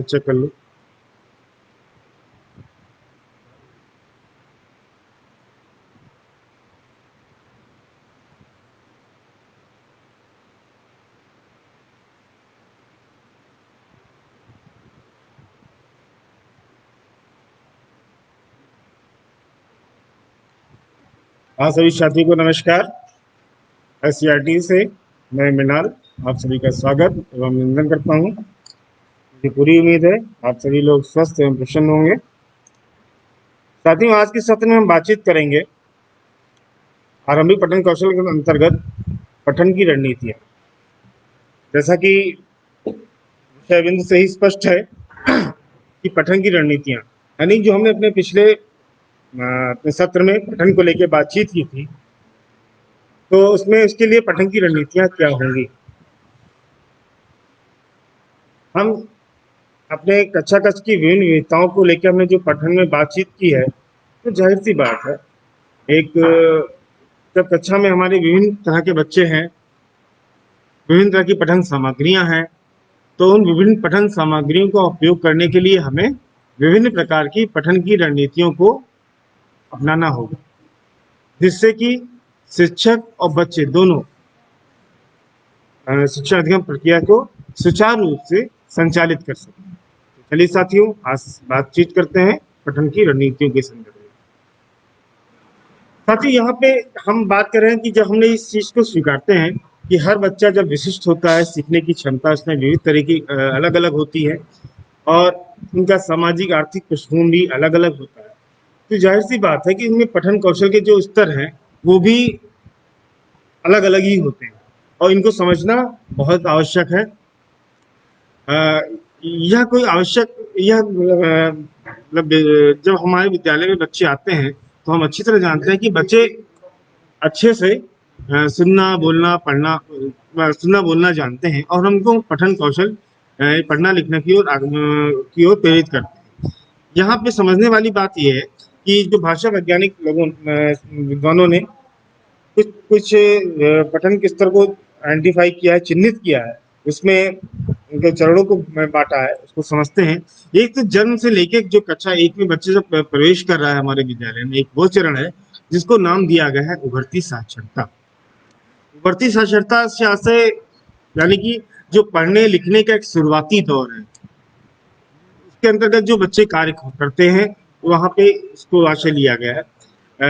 Check कर लो। हाँ, सभी साथियों को नमस्कार। एससीईआरटी से मैं मृणाल आप सभी का स्वागत एवं अभिनंदन करता हूँ। मुझे पूरी उम्मीद है आप सभी लोग स्वस्थ एवं प्रसन्न होंगे। साथियों, आज के सत्र में हम बातचीत करेंगे आरंभिक पठन कौशल के अंतर्गत पठन की रणनीतियाँ। जैसा कि विषय बिंदु से ही स्पष्ट है कि पठन की रणनीतियाँ यानी जो हमने अपने पिछले अपने सत्र में पठन को लेकर बातचीत की थी, तो उसमें उसके लिए पठन की रणनीतियाँ क्या होंगी। हम अपने कक्षा कक्ष की विभिन्न विविधताओं को लेकर हमने जो पठन में बातचीत की है, तो जाहिर सी बात है एक जब कक्षा में हमारे विभिन्न तरह के बच्चे हैं, विभिन्न तरह की पठन सामग्रियां हैं, तो उन विभिन्न पठन सामग्रियों का उपयोग करने के लिए हमें विभिन्न प्रकार की पठन की रणनीतियों को अपनाना होगा, जिससे कि शिक्षक और बच्चे दोनों शिक्षा अधिगम प्रक्रिया को सुचारू रूप से संचालित कर सकें। चलिए साथियों, आज बातचीत करते हैं पठन की रणनीतियों के संदर्भ में। साथियों, यहाँ पे हम बात कर रहे हैं कि जब हमने इस चीज को स्वीकारते हैं कि हर बच्चा जब विशिष्ट होता है, सीखने की क्षमता उसमें विविध तरह की अलग अलग होती है और उनका सामाजिक आर्थिक पृष्ठभूमि भी अलग अलग होता है, तो जाहिर सी बात है कि इनमें पठन कौशल के जो स्तर हैं वो भी अलग अलग ही होते हैं और इनको समझना बहुत आवश्यक है। यह कोई आवश्यक यह मतलब जब हमारे विद्यालय में बच्चे आते हैं तो हम अच्छी तरह जानते हैं कि बच्चे अच्छे से सुनना बोलना पढ़ना सुनना बोलना जानते हैं और हमको पठन कौशल पढ़ना लिखना की ओर प्रेरित करते हैं। यहाँ पे समझने वाली बात यह है कि जो भाषा वैज्ञानिक लोगों विद्वानों ने कुछ कुछ पठन के स्तर को आइडेंटिफाई किया है, चिन्हित किया है, उसमें उनके चरणों को बांटा है, उसको समझते हैं। एक तो जन्म से लेके जो कक्षा 1 में बच्चे जब प्रवेश कर रहा है हमारे विद्यालय में, एक वो चरण है जिसको नाम दिया गया है उभरती साक्षरता। उभरती साक्षरता से आशय यानी कि जो पढ़ने लिखने का एक शुरुआती दौर है, उसके अंतर्गत जो बच्चे कार्य करते हैं वहाँ पे इसको आशय लिया गया है।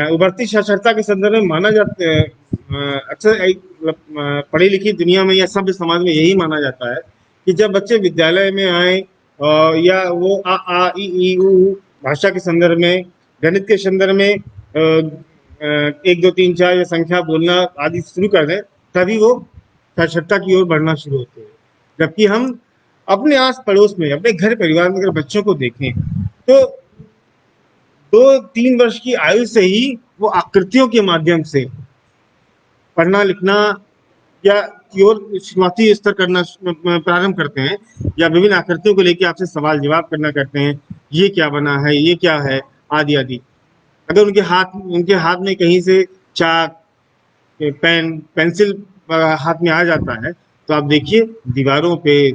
उभरती साक्षरता के संदर्भ में माना जाता है, अक्सर पढ़ी लिखी दुनिया में या सभ्य समाज में यही माना जाता है कि जब बच्चे विद्यालय में आए या वो आ ई ई उ भाषा के संदर्भ में, गणित के संदर्भ में 1 2 3 4 या संख्या बोलना आदि शुरू कर दें, तभी वो साक्षरता की ओर बढ़ना शुरू होते हैं। जबकि हम अपने आस पड़ोस में, अपने घर परिवार में अगर बच्चों को देखें तो 2-3 वर्ष की आयु से ही वो आकृतियों के माध्यम से पढ़ना लिखना या की ओर शुरुआती स्तर करना प्रारंभ करते हैं, या विभिन्न आकृतियों को लेकर आपसे सवाल जवाब करना करते हैं, ये क्या बना है, ये क्या है, आदि आदि। अगर उनके हाथ में कहीं से चाक, पेन, पेंसिल हाथ में आ जाता है तो आप देखिए दीवारों पे,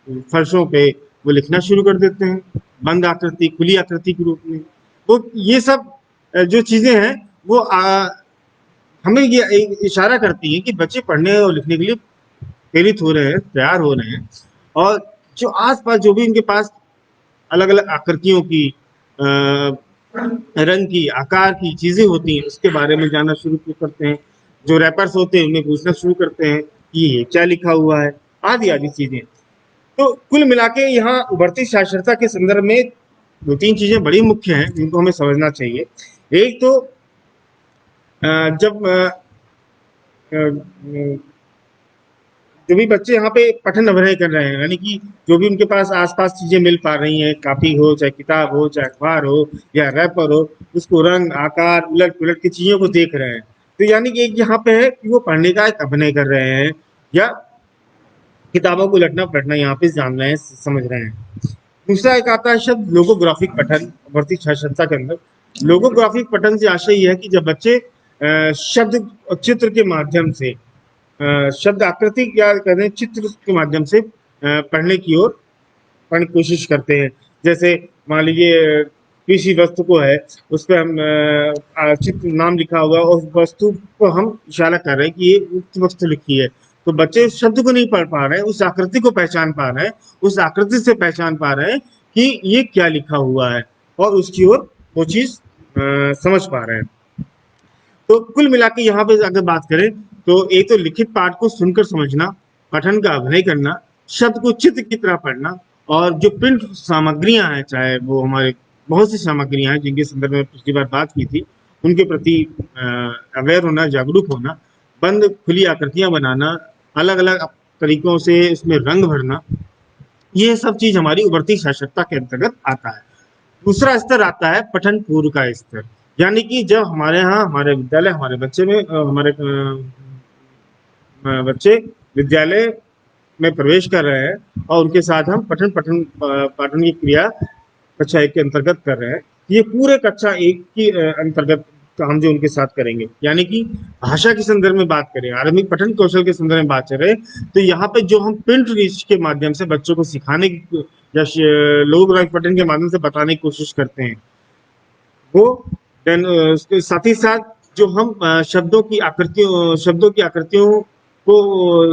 फर्शों पे वो लिखना शुरू कर देते हैं, बंद आकृति, खुली आकृति के रूप में। तो ये सब जो चीजें हैं वो हमें ये इशारा करती है कि बच्चे पढ़ने और लिखने के लिए प्रेरित हो रहे हैं, तैयार हो रहे हैं, और जो आसपास जो भी इनके पास अलग अलग आकृतियों की, रंग की, आकार की चीजें होती हैं उसके बारे में जानना शुरू करते हैं। जो रैपर्स होते हैं उन्हें पूछना शुरू करते हैं कि ये क्या लिखा हुआ है, आदि आदि चीजें। तो कुल मिला के यहाँ उभरती साक्षरता के संदर्भ में 2-3 चीजें बड़ी मुख्य हैं जिनको हमें समझना चाहिए। एक तो जब जो भी बच्चे यहाँ पे पठन अभिनय कर रहे हैं, यानी कि जो भी उनके पास आसपास चीजें मिल पा रही हैं, कापी हो, चाहे किताब हो, चाहे अखबार हो या रैपर हो, उसको रंग आकार उलट पुलट की चीजों को देख रहे हैं, तो यानी कि एक यहाँ पे है कि वो पढ़ने का एक अभिनय कर रहे हैं या किताबों को उलटना पलटना यहाँ पे जान रहे हैं, समझ रहे हैं। दूसरा एक आता है शब्द लोगोग्राफिक पठन। बढ़ती साक्षरता के अंदर लोगोग्राफिक पठन से आशय यह है कि जब बच्चे शब्द और चित्र के माध्यम से, शब्द आकृति या कहते हैं चित्र के माध्यम से पढ़ने की ओर पढ़ने की कोशिश करते हैं। जैसे मान लीजिए किसी वस्तु को है, उस पे हम चित्र नाम लिखा होगा और उस वस्तु को हम इशारा कर रहे हैं कि ये उक्त वस्तु लिखी है। तो बच्चे उस शब्द को नहीं पढ़ पा रहे हैं, उस आकृति को पहचान पा रहे हैं, उस आकृति से पहचान पा रहे हैं कि ये क्या लिखा हुआ है और उसकी ओर वो चीज़ समझ पा रहे हैं। तो कुल मिला के यहाँ पे अगर बात करें तो एक तो लिखित पाठ को सुनकर समझना, पठन का अभिनय करना, शब्द को चित्र की तरह पढ़ना और जो प्रिंट सामग्रियां हैं, चाहे वो हमारे बहुत सी सामग्रियां हैं जिनके संदर्भ में पिछली बार बात की थी, उनके प्रति अवेयर होना, जागरूक होना, बंद खुली आकृतियां बनाना, अलग अलग तरीकों से इसमें रंग भरना, ये सब चीज हमारी उभरती साक्षरता के अंतर्गत आता है। दूसरा स्तर आता है पठन पूर्व का स्तर, यानी कि जब हमारे यहाँ हमारे विद्यालय हमारे बच्चे में हमारे बच्चे विद्यालय में प्रवेश कर रहे हैं और उनके साथ हम पाठन की क्रिया कक्षा एक के अंतर्गत कर रहे हैं। ये पूरे कक्षा एक की अंतर्गत हम जो उनके साथ करेंगे, यानी कि भाषा के संदर्भ में बात करें, आरंभिक पठन कौशल के संदर्भ में बात करें, तो यहाँ पे जो हम प्रिंट रीच के माध्यम से बच्चों को सिखाने की या लोक पठन के माध्यम से बताने की कोशिश करते हैं, वो देन उसके साथ ही साथ जो हम शब्दों की आकृतियों को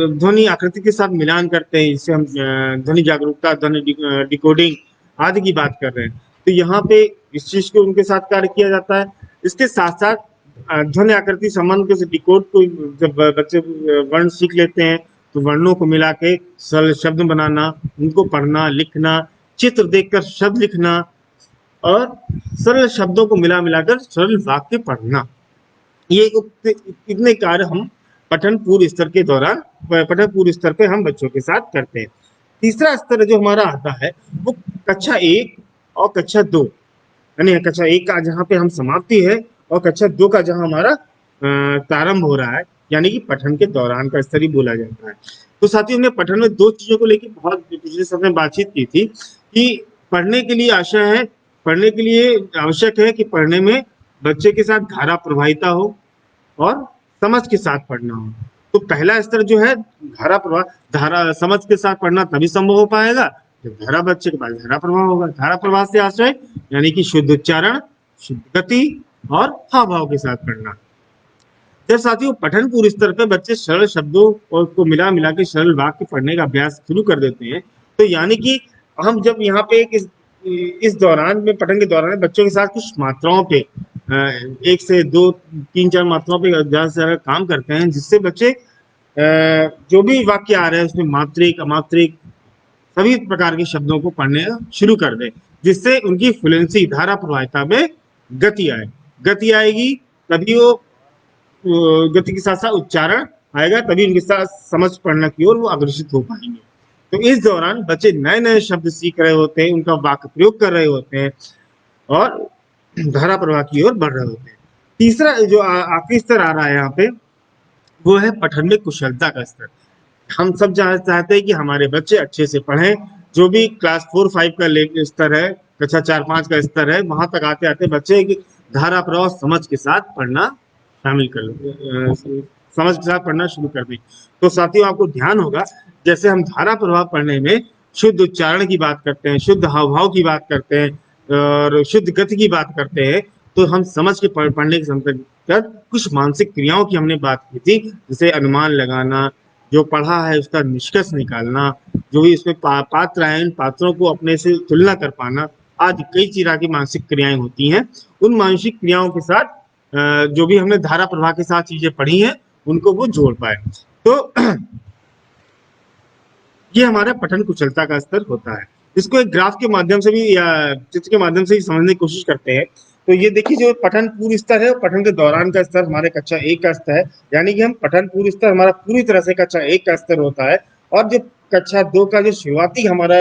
ध्वनि आकृति के साथ मिलान करते हैं, इससे हम ध्वनि जागरूकता, ध्वनि डिकोडिंग आदि की बात कर रहे हैं। तो यहाँ पे इस चीज को उनके साथ कार्य किया जाता है। इसके साथ साथ ध्वनि आकृति संबंध के डिकोड को जब बच्चे वर्ण सीख लेते हैं तो वर्णों को मिला के सरल शब्द बनाना, उनको पढ़ना, लिखना, चित्र देखकर शब्द लिखना और सरल शब्दों को मिला मिलाकर सरल वाक्य पढ़ना, ये इतने कार्य हम पठन पूर्व स्तर के दौरान पठन पूर्व स्तर पे हम बच्चों के साथ करते हैं। तीसरा स्तर जो हमारा आता है वो कक्षा 1 और कक्षा 2, यानी कक्षा 1 का जहाँ पे हम समाप्ति है और कक्षा 2 का जहाँ हमारा प्रारंभ हो रहा है, यानी कि पठन के दौरान का स्तर ही बोला जाता है। तो साथियों, हमने पठन में दो चीजों को लेकर बहुत पिछले समय बातचीत की थी कि पढ़ने के लिए आशा है, पढ़ने के लिए आवश्यक है कि पढ़ने में बच्चे के साथ धारा प्रवाहिता हो और समझ के साथ पढ़ना हो। तो पहला स्तर जो है धारा समझ के साथ पढ़ना तभी संभव हो पाएगा जब धारा बच्चे के पास धारा प्रवाह होगा। धारा प्रवाह से आशय यानी कि शुद्ध उच्चारण, शुद्ध गति और हाव भाव के साथ पढ़ना। जब साथियों पठन पूर्व स्तर पर बच्चे सरल शब्दों को मिला मिला के सरल वाक्य पढ़ने का अभ्यास शुरू कर देते हैं, तो यानी कि हम जब यहाँ पे इस दौरान में पठन के दौरान बच्चों के साथ कुछ मात्राओं पे 1 से 2, 3, 4 मात्राओं पे ज्यादा से ज्यादा काम करते हैं, जिससे बच्चे जो भी वाक्य आ रहे हैं उसमें मात्रिक, अमात्रिक सभी प्रकार के शब्दों को पढ़ने शुरू कर दें, जिससे उनकी फ्लुएंसी, धारा प्रवाहिता में गति आए। गति आएगी तभी वो गति के साथ साथ उच्चारण आएगा, तभी उनके साथ समझ पढ़ना की ओर वो अग्रसित हो पाएंगे। तो इस दौरान बच्चे नए नए शब्द सीख रहे होते हैं, उनका वाक्य प्रयोग कर रहे होते हैं और धारा प्रवाह की ओर बढ़ रहे होते हैं। तीसरा जो आखिरी स्तर आ रहा है यहाँ पे, वो है पठन में कुशलता का स्तर। हम सब चाहते हैं कि हमारे बच्चे अच्छे से पढ़ें। जो भी क्लास 4-5 का स्तर है, कक्षा 4-5 का स्तर है, वहां तक आते आते बच्चे की धारा प्रवाह समझ के साथ पढ़ना शामिल कर समझ के साथ पढ़ना शुरू कर दें। तो साथियों, आपको ध्यान होगा जैसे हम धारा प्रवाह पढ़ने में शुद्ध उच्चारण की बात करते हैं, शुद्ध हाव भाव की बात करते हैं और शुद्ध गति की बात करते हैं, तो हम समझ के पढ़ने के अंतर्गत कुछ मानसिक क्रियाओं की हमने बात की थी, जैसे अनुमान लगाना, जो पढ़ा है उसका निष्कर्ष निकालना, जो भी इसमें पात्र आए, पात्रों को अपने से तुलना कर पाना आदि कई तरह की मानसिक क्रियाएं होती हैं। उन मानसिक क्रियाओं के साथ जो भी हमने धारा प्रवाह के साथ चीजें पढ़ी हैं उनको वो जोड़ पाए। तो ये हमारा पठन कुशलता का स्तर होता है। इसको एक ग्राफ के माध्यम से भी या चित्र के माध्यम से भी समझने की कोशिश करते हैं। तो ये देखिए, जो पठन पूर्व स्तर है, पठन के दौरान का स्तर हमारे कक्षा 1 का स्तर है, यानी कि हम पठन पूर्व स्तर हमारा पूरी तरह से कक्षा 1 का स्तर होता है, और जो कक्षा 2 का जो शुरुआती हमारा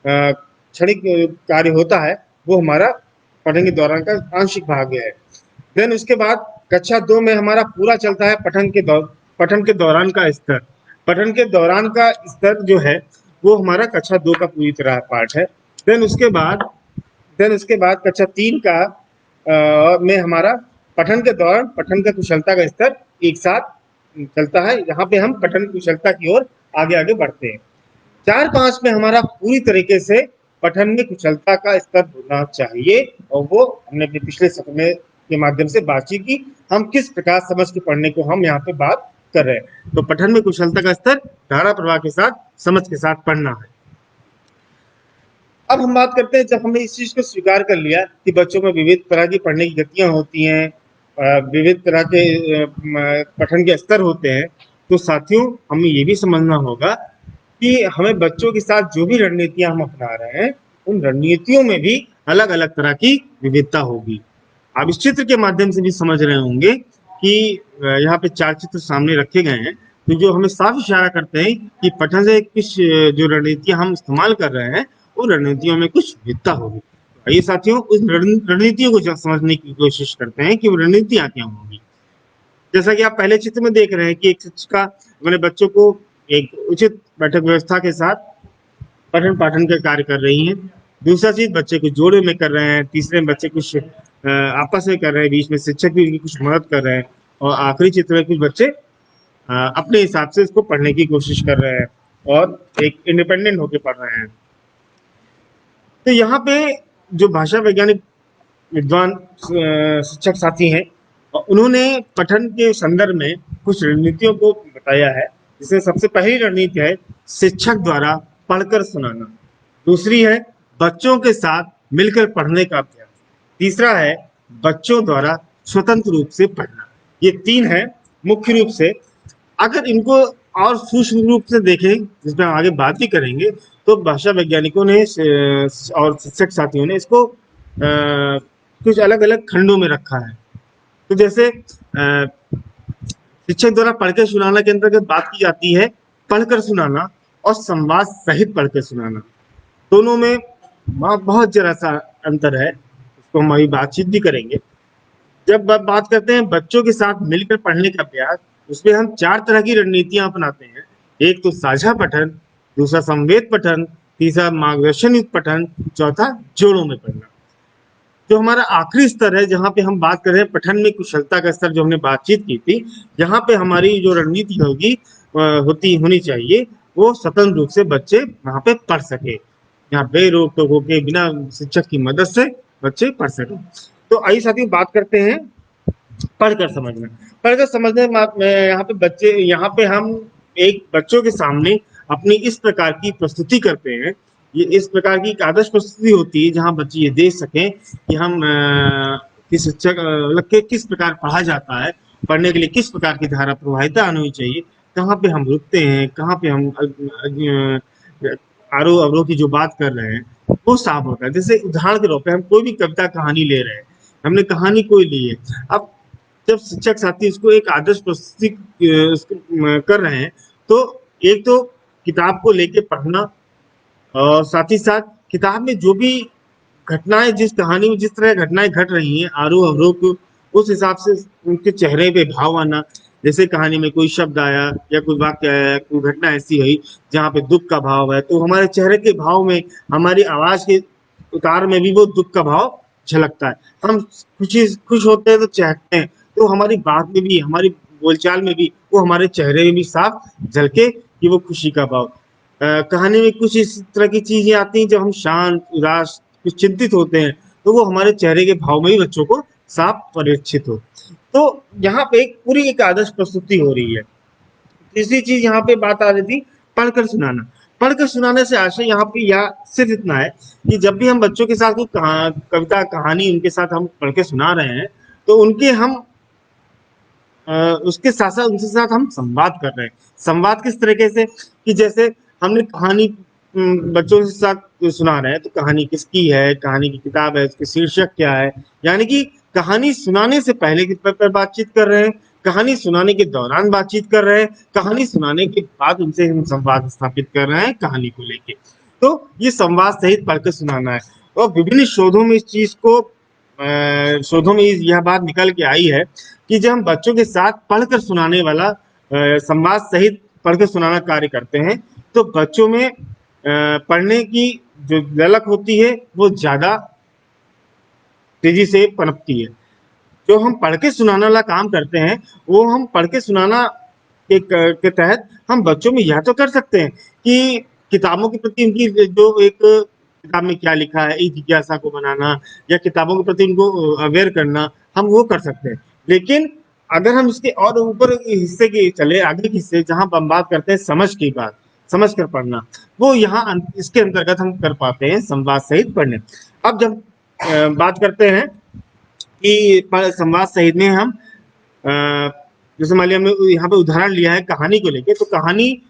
क्षणिक कार्य होता है वो हमारा पठन के दौरान का आंशिक भाग है। देन उसके बाद कक्षा 2 में हमारा पूरा चलता है पठन के दौरान का स्तर। पठन के दौरान का स्तर जो है वो हमारा कक्षा 2 का पूरी तरह पार्ट है। देन उसके बाद कक्षा 3 का में हमारा पठन के दौरान पठन का कुशलता का स्तर एक साथ चलता है। यहाँ पे हम पठन कुशलता की ओर आगे आगे बढ़ते हैं। 4-5 में हमारा पूरी तरीके से पठन में कुशलता का स्तर होना चाहिए, और वो हमने अपने पिछले सत्र में के माध्यम से बातचीत की, हम किस प्रकार समझ के पढ़ने को हम यहाँ पे बात कर रहे हैं। तो पठन में कुशलता का स्तर धारा प्रवाह के साथ समझ के साथ पढ़ना है। अब हम बात करते हैं, जब हमने इस चीज को स्वीकार कर लिया कि बच्चों में विविध तरह की पढ़ने की गतियां होती हैं, विविध तरह के पठन के स्तर होते हैं, तो साथियों हमें ये भी समझना होगा कि हमें बच्चों के साथ जो भी रणनीतियां हम अपना रहे हैं, उन रणनीतियों में भी अलग अलग तरह की विविधता होगी। आप इस चित्र के माध्यम से भी समझ रहे होंगे कि यहाँ पे 4 चित्र सामने रखे गए हैं, तो जो हमें साफ इशारा करते हैं कि पठन से कुछ जो रणनीतियां हम इस्तेमाल कर रहे हैं, उन रणनीतियों में कुछ विविधता होगी। आइए साथियों, उस रणनीतियों को समझने की कोशिश करते हैं कि वो रणनीतियां क्या होंगी। जैसा कि आप पहले चित्र में देख रहे हैं कि एक शिक्षिका अपने बच्चों को एक उचित बैठक व्यवस्था के साथ पठन पाठन का कार्य कर रही हैं। दूसरा चीज, बच्चे कुछ जोड़े में कर रहे हैं। तीसरे में बच्चे कुछ आपस में कर रहे हैं, बीच में शिक्षक भी उनकी कुछ मदद कर रहे हैं। और आखिरी चित्र में कुछ बच्चे अपने हिसाब से इसको पढ़ने की कोशिश कर रहे हैं और एक इंडिपेंडेंट होकर पढ़ रहे हैं। तो यहाँ पे जो भाषा वैज्ञानिक विद्वान शिक्षक साथी हैं, उन्होंने पठन के संदर्भ में कुछ रणनीतियों को बताया है। जिसमें सबसे पहली रणनीति है शिक्षक द्वारा पढ़कर सुनाना। दूसरी है बच्चों के साथ मिलकर पढ़ने का अभ्यास। तीसरा है बच्चों द्वारा स्वतंत्र रूप से पढ़ना। ये 3 है मुख्य रूप से। अगर इनको और सूक्ष्म रूप से देखें, जिसमें हम आगे बात भी करेंगे, तो भाषा वैज्ञानिकों ने और शिक्षक साथियों ने इसको कुछ अलग अलग खंडों में रखा है। तो जैसे शिक्षक द्वारा पढ़ के सुनाना के अंतर्गत बात की जाती है पढ़कर सुनाना और संवाद सहित पढ़ के सुनाना। दोनों में बहुत जरा सा अंतर है, उसको हम अभी बातचीत भी करेंगे। जब बात करते हैं बच्चों के साथ मिलकर पढ़ने का अभ्यास, उसमें हम 4 तरह की रणनीतियां अपनाते हैं। एक तो साझा पठन, दूसरा संवेद पठन, तीसरा मार्गदर्शन युक्त पठन, चौथा जोड़ों में पढ़ना। जो हमारा आखिरी स्तर है, जहाँ पे हम बात कर रहे हैं पठन में कुशलता का स्तर, जो हमने बातचीत की थी, यहाँ पे हमारी जो रणनीति होनी चाहिए, वो स्वतंत्र रूप से बच्चे वहाँ पे पढ़ सके, यहाँ बेरोक टोक होके बिना शिक्षक की मदद से बच्चे पढ़ सके। तो आइए साथियों बात करते हैं पढ़कर समझना। पढ़कर समझने में यहाँ पे हम एक बच्चों के सामने अपनी इस प्रकार की प्रस्तुति करते हैं। ये इस प्रकार की एक आदर्श प्रस्तुति होती है जहाँ बच्चे ये देख सकें कि हम किस शिक्षक के किस प्रकार पढ़ा जाता है, पढ़ने के लिए किस प्रकार की धारा प्रवाहिता आनी चाहिए, कहाँ पे हम रुकते हैं, कहाँ पे हम आरोह अवरोह की जो बात कर रहे हैं वो साफ होता है। जैसे उदाहरण के तौर पे हम कोई भी कविता कहानी ले रहे हैं, हमने कहानी कोई ली है। अब जब शिक्षक साथी इसको एक आदर्श प्रस्तुति कर रहे हैं, तो एक तो किताब को लेके पढ़ना, और साथ ही साथ किताब में जो भी घटनाएं, जिस कहानी में जिस तरह घटनाएं घट रही हैं आरोह अवरोह को, उस हिसाब से उनके चेहरे पे भाव आना। जैसे कहानी में कोई शब्द आया या कोई वाक्य आया, कोई घटना ऐसी हुई जहाँ पे दुख का भाव है, तो हमारे चेहरे के भाव में, हमारी आवाज के उतार में भी वो दुख का भाव झलकता है। हम खुश होते हैं तो चहकते हैं, तो हमारी बात में भी, हमारी बोलचाल में भी, वो हमारे चेहरे में भी साफ झलके कि वो खुशी का भाव। कहानी में कुछ इस तरह की चीजें आती हैं जब हम शांत, उदास, कुछ चिंतित होते हैं, तो वो हमारे चेहरे के भाव में ही बच्चों को साफ परिलक्षित हो। तो यहाँ पे एक पूरी एक आदर्श प्रस्तुति हो रही है। तीसरी चीज यहाँ पे बात आ रही थी पढ़कर सुनाना। पढ़कर सुनाने से आशय यहाँ पे या सिर्फ इतना है कि जब भी हम बच्चों के साथ कोई कविता कहानी उनके साथ हम पढ़ के सुना रहे हैं, तो उसके साथ साथ उनके साथ हम संवाद कर रहे हैं। संवाद किस तरीके से कि जैसे हमने कहानी बच्चों के साथ सुना रहे हैं, तो कहानी किसकी है, कहानी की किताब है, उसके शीर्षक क्या है, यानी कि कहानी सुनाने से पहले किस पर बातचीत कर रहे हैं, कहानी सुनाने के दौरान बातचीत कर रहे हैं, कहानी सुनाने के बाद उनसे हम संवाद स्थापित कर रहे हैं कहानी को लेके। तो ये संवाद सहित पढ़कर सुनाना है। और विभिन्न शोधों में इस चीज को शोधों में यह बात निकल के आई है कि जब हम बच्चों के साथ पढ़कर सुनाने वाला संवाद सहित पढ़कर सुनाना कार्य करते हैं, तो बच्चों में पढ़ने की जो ललक होती है वो ज्यादा तेजी से पनपती है। जो हम पढ़ के सुनाने वाला काम करते हैं, वो हम पढ़ के सुनाना के तहत हम बच्चों में यह तो कर सकते हैं कि किताबों के प्रति उनकी जो एक किताब में क्या लिखा है, एक जिज्ञासा को बनाना या किताबों के प्रति उनको अवेयर करना, हम वो कर सकते हैं। लेकिन अगर हम इसके और ऊपर हिस्से के चले, आगे के हिस्से जहाँ हम बात करते हैं समझ की बात, समझ कर पढ़ना, वो यहाँ इसके अंतर्गत हम कर पाते हैं संवाद सहित पढ़ने। अब जब बात करते हैं कि संवाद सहित में हम जैसे मान लिया हमने यहाँ पे उदाहरण लिया है कहानी को लेके, तो कहानी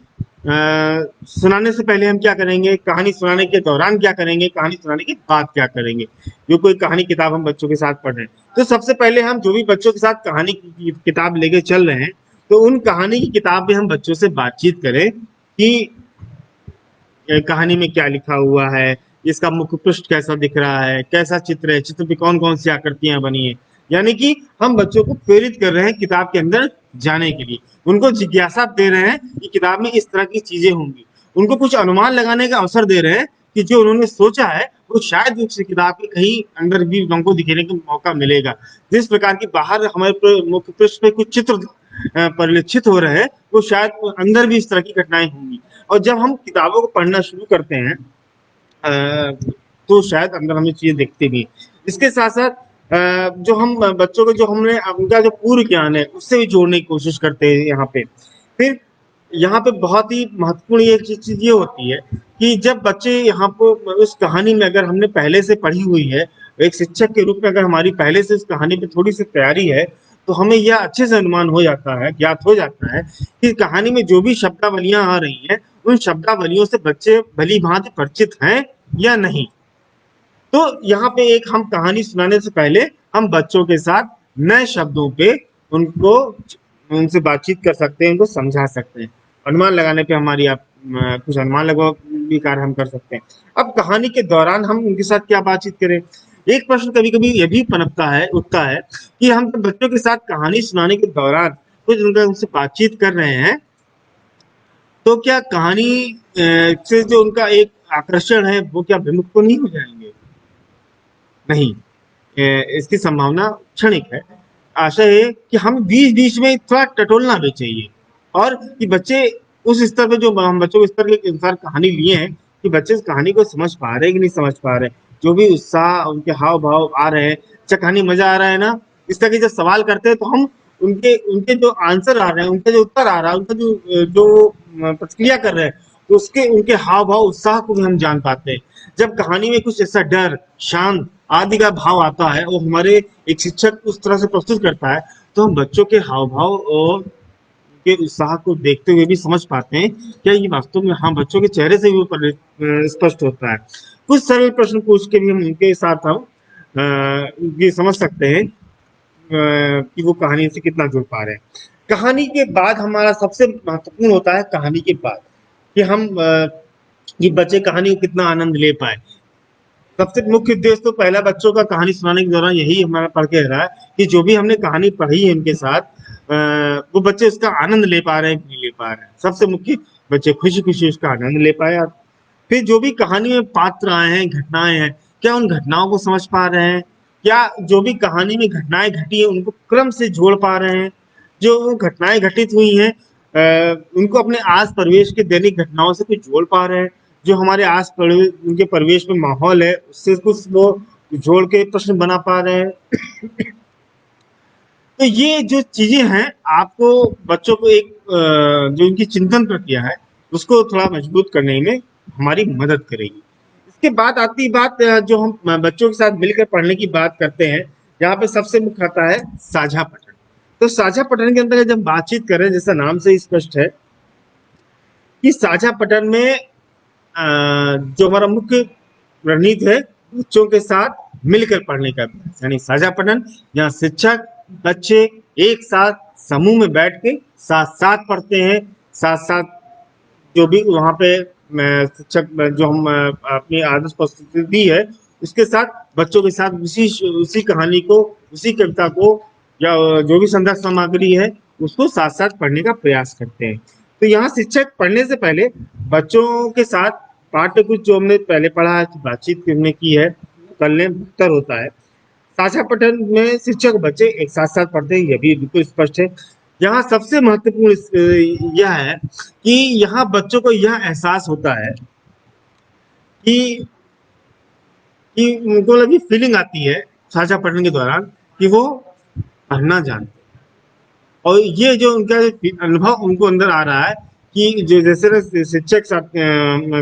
सुनाने से पहले हम क्या करेंगे, कहानी सुनाने के दौरान क्या करेंगे, कहानी सुनाने के बाद क्या करेंगे। जो कोई कहानी किताब हम बच्चों के साथ पढ़ रहे हैं, तो सबसे पहले हम जो भी बच्चों के साथ कहानी की किताब लेके चल रहे हैं, तो उन कहानी की किताब में हम बच्चों से बातचीत करें कि कहानी में क्या लिखा हुआ है, इसका मुख्य पृष्ठ कैसा दिख रहा है, कैसा चित्र है, चित्र पे कौन कौन सी आकृतियां बनी है। यानी कि हम बच्चों को प्रेरित कर रहे हैं किताब के अंदर जाने के लिए, उनको जिज्ञासा दे रहे हैं कि किताब में इस तरह की चीजें होंगी, उनको कुछ अनुमान लगाने का अवसर दे रहे हैं कि जो उन्होंने सोचा है वो शायद उस किताब के कहीं अंदर भी उनको दिखने का मौका मिलेगा। जिस प्रकार की बाहर हमारे मुख्य पृष्ठ पे कुछ चित्र परिलक्षित हो रहे हैं, वो शायद अंदर भी इस तरह की घटनाएं होंगी। और जब हम किताबों को पढ़ना शुरू करते हैं तो शायद अंदर हमें चीजें दिखती भी। इसके साथ साथ जो हम बच्चों को जो हमने उनका जो पूर्व ज्ञान है उससे भी जोड़ने की कोशिश करते हैं यहाँ पे। फिर यहाँ पे बहुत ही महत्वपूर्ण एक चीज ये होती है कि जब बच्चे यहाँ को उस कहानी में अगर हमने पहले से पढ़ी हुई है, एक शिक्षक के रूप में अगर हमारी पहले से उस कहानी पे थोड़ी सी तैयारी है, तो हमें यह अच्छे से अनुमान हो जाता है, ज्ञात हो जाता है कि कहानी में जो भी शब्दावलियां आ रही हैं, उन शब्दावलियों से बच्चे भली भांति परिचित हैं या नहीं। तो यहाँ पे एक हम कहानी सुनाने से पहले हम बच्चों के साथ नए शब्दों पे उनको उनसे बातचीत कर सकते हैं, उनको समझा सकते हैं। अनुमान लगाने पे हमारी आप कुछ अनुमान लगा भी कार्य हम कर सकते हैं। अब कहानी के दौरान हम उनके साथ क्या बातचीत करें। एक प्रश्न कभी कभी ये भी पनपता है, उठता है कि हम बच्चों के साथ कहानी सुनाने के दौरान कुछ उनसे बातचीत कर रहे हैं, तो क्या कहानी से जो उनका एक आकर्षण है वो क्या विमुख तो नहीं हो जाएंगे। नहीं, इसकी संभावना क्षणिक है। आशा है कि हम बीच बीच में थोड़ा टटोलना भी चाहिए, और कि बच्चे उस स्तर पे जो हम बच्चों के स्तर के अनुसार कहानी लिए हैं कि बच्चे इस कहानी को समझ पा रहे हैं कि नहीं समझ पा रहे हैं, जो भी उत्साह उनके हाव भाव आ रहे हैं, अच्छा कहानी मजा आ रहा है ना, इस तरह के जब सवाल करते हैं तो हम उनके उनके जो आंसर आ रहे हैं, उनका जो उत्तर आ रहा है, उनका जो जो प्रतिक्रिया कर रहे हैं, तो उसके उनके हाव भाव उत्साह को भी हम जान पाते हैं। जब कहानी में कुछ ऐसा डर, शांत आदि का भाव आता है और हमारे एक शिक्षक उस तरह से प्रस्तुत करता है, तो हम बच्चों के हाव भाव और के उत्साह को देखते हुए भी समझ पाते हैं क्या ये वास्तव में हाँ बच्चों के चेहरे से भी स्पष्ट होता है। कुछ सरल प्रश्न पूछ के भी हम उनके साथ हम ये समझ सकते हैं कि वो कहानी से कितना जुड़ पा रहे हैं। कहानी के बाद हमारा सबसे महत्वपूर्ण होता है कहानी के बाद कि हम ये बच्चे कहानी को कितना आनंद ले पाए। सबसे मुख्य उद्देश्य तो पहला बच्चों का कहानी सुनाने के दौरान यही हमारा पढ़ के रहा है कि जो भी हमने कहानी पढ़ी है उनके साथ वो बच्चे उसका आनंद ले पा रहे हैं कि नहीं ले पा रहे हैं। सबसे मुख्य बच्चे खुशी खुशी उसका आनंद ले पाए। फिर जो भी कहानी में पात्र आए हैं, घटनाएं हैं, क्या उन घटनाओं को समझ पा रहे हैं, क्या जो भी कहानी में घटनाएं घटी है उनको क्रम से जोड़ पा रहे हैं, जो घटनाएं घटित हुई हैं उनको अपने आस परिवेश के दैनिक घटनाओं से कुछ जोड़ पा रहे हैं, जो हमारे आस परिवेश उनके परिवेश में माहौल है उससे कुछ वो जोड़ के प्रश्न बना पा रहे हैं। तो ये जो चीजें हैं आपको बच्चों को एक जो इनकी चिंतन प्रक्रिया है उसको थोड़ा मजबूत करने में हमारी मदद करेगी। इसके बाद आती बात जो हम बच्चों के साथ मिलकर पढ़ने की बात करते हैं, यहाँ पे सबसे मुख्य आता है साझा पठन। तो साझा पठन के अंदर जब बातचीत करें, जैसा नाम से स्पष्ट है कि साझा पठन में जो हमारा मुख्य रणनीति है बच्चों के साथ मिलकर पढ़ने का अभ्यास, यानी साझा पठन जहाँ शिक्षक बच्चे एक साथ समूह में बैठ के साथ साथ पढ़ते हैं, साथ साथ जो भी वहाँ पे शिक्षक जो हम अपनी आदर्श प्रस्तुति दी है उसके साथ बच्चों के साथ उसी कहानी को, उसी कविता को या जो भी संदर्भ सामग्री है उसको साथ साथ पढ़ने का प्रयास करते हैं। तो यहाँ शिक्षक पढ़ने से पहले बच्चों के साथ पाठ्य कुछ जो हमने पहले पढ़ा है, बातचीत हमने की है, करने बेहतर होता है। साझा पठन में शिक्षक बच्चे एक साथ साथ पढ़ते हैं, यह भी बिल्कुल स्पष्ट है। यहाँ सबसे महत्वपूर्ण यह है कि यहाँ बच्चों को यह एहसास होता है कि कि उनको लगी फीलिंग आती है साझा पठन के दौरान कि वो पढ़ना जानते हैं। और ये जो उनका अनुभव उनको अंदर आ रहा है कि जो जैसे ना शिक्षक साथ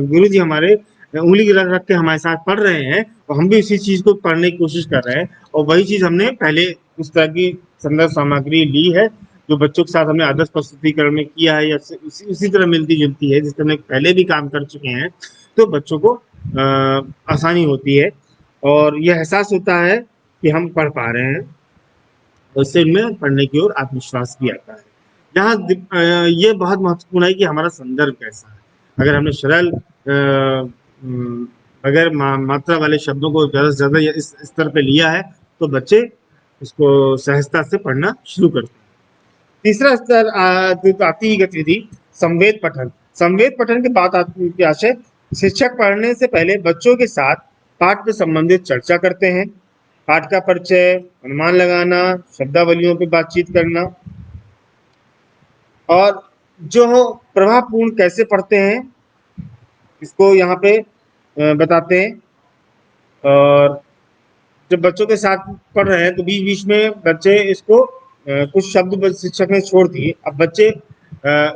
गुरु जी हमारे उंगली रख रख के हमारे साथ पढ़ रहे हैं और हम भी इसी चीज को पढ़ने की कोशिश कर रहे हैं और वही चीज हमने पहले उस तरह की संदर्भ सामग्री ली है जो बच्चों के साथ हमने आदर्श प्रस्तुतिकरण में किया है या उसी तरह मिलती जुलती है जिससे हम पहले भी काम कर चुके हैं। तो बच्चों को आसानी होती है और यह एहसास होता है कि हम पढ़ पा रहे हैं। उससे इनमें पढ़ने की ओर आत्मविश्वास भी आता है। यहाँ ये बहुत महत्वपूर्ण है कि हमारा संदर्भ कैसा है। अगर हमने सरल अगर मात्रा वाले शब्दों को ज़्यादा से ज़्यादा इस स्तर पे लिया है तो बच्चे उसको सहजता से पढ़ना शुरू करते हैं। तीसरा स्तर जो आती है गतिविधि संवेद पठन। संवेद पठन की बात आती है आशय शिक्षक पढ़ने से पहले बच्चों के साथ पाठ से संबंधित चर्चा करते हैं। पाठ का परिचय, अनुमान लगाना, शब्दावलियों पे बातचीत करना और जो प्रभावपूर्ण कैसे पढ़ते हैं इसको यहाँ पे बताते हैं। और जब बच्चों के साथ पढ़ रहे हैं तो बीच बीच में बच्चे इसको कुछ शब्द शिक्षक ने छोड़ दिए। अब बच्चे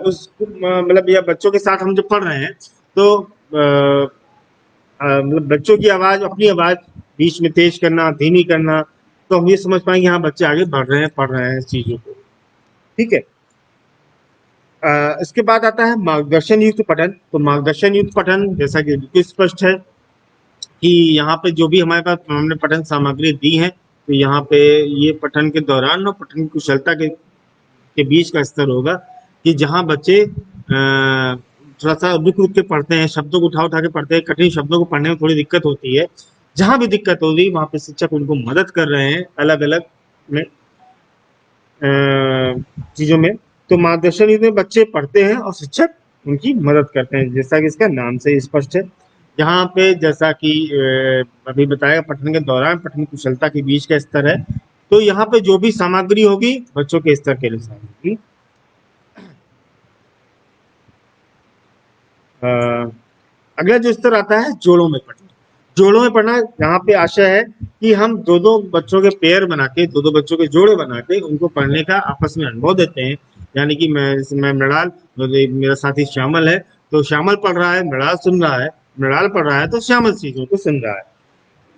उस मतलब या बच्चों के साथ हम जब पढ़ रहे हैं तो मतलब बच्चों की आवाज अपनी आवाज बीच में तेज करना, धीमी करना, तो हम ये समझ पाएंगे हाँ बच्चे आगे बढ़ रहे हैं, पढ़ रहे हैं इस चीजों को। ठीक है। इसके बाद आता है मार्गदर्शन युक्त पठन। तो मार्गदर्शन युक्त पठन जैसा कि बिल्कुल स्पष्ट है कि यहाँ पे जो भी हमारे पास हमने पठन सामग्री दी है तो यहाँ पे ये पठन के दौरान और पठन की कुशलता के बीच का स्तर होगा कि जहाँ बच्चे थोड़ा सा रुक रुक के पढ़ते हैं, शब्दों को उठा उठा के पढ़ते हैं, कठिन शब्दों को पढ़ने में थोड़ी दिक्कत होती है। जहाँ भी दिक्कत होगी वहाँ पे शिक्षक उनको मदद कर रहे हैं अलग अलग में चीजों में। तो मार्गदर्शन में बच्चे पढ़ते हैं और शिक्षक उनकी मदद करते हैं जैसा कि इसका नाम से स्पष्ट है। यहाँ पे जैसा कि अभी बताया पठन के दौरान पठन कुशलता के बीच का स्तर है तो यहाँ पे जो भी सामग्री होगी बच्चों के स्तर के अनुसार होगी। अगला जो स्तर आता है जोड़ों में पढ़ना। जोड़ों में पढ़ना यहाँ पे आशय है कि हम दो दो बच्चों के पेयर बना के दो दो बच्चों के जोड़े बना के उनको पढ़ने का आपस में अनुभव देते हैं। यानी कि मैं मृणाल, मेरा साथी श्यामल है तो श्यामल पढ़ रहा है, मृणाल सुन रहा है, मृणाल पढ़ रहा है तो श्यामल चीजों को सुन रहा है।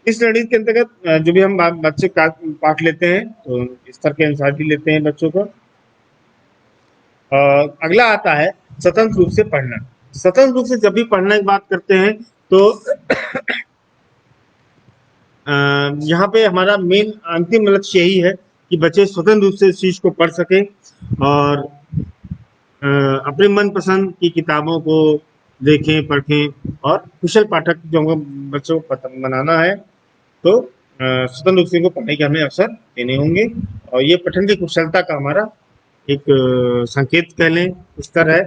इस रणनीति के अंतर्गत जो भी हम बच्चे पाठ लेते हैं तो स्तर के अनुसार भी लेते हैं बच्चों को। अगला आता है स्वतंत्र रूप से पढ़ना। स्वतंत्र रूप से जब भी पढ़ने की बात करते हैं तो यहाँ पे हमारा मेन अंतिम लक्ष्य यही है कि बच्चे स्वतंत्र रूप से इस चीज को पढ़ सकें और अपने मनपसंद की किताबों को देखें, पढ़ें और कुशल पाठक जो बच्चों को बनाना है तो स्वतंत्र रूप से इनको पढ़ने के हमें अवसर देने होंगे। और ये पठन की कुशलता का हमारा एक संकेत कह लें स्तर है।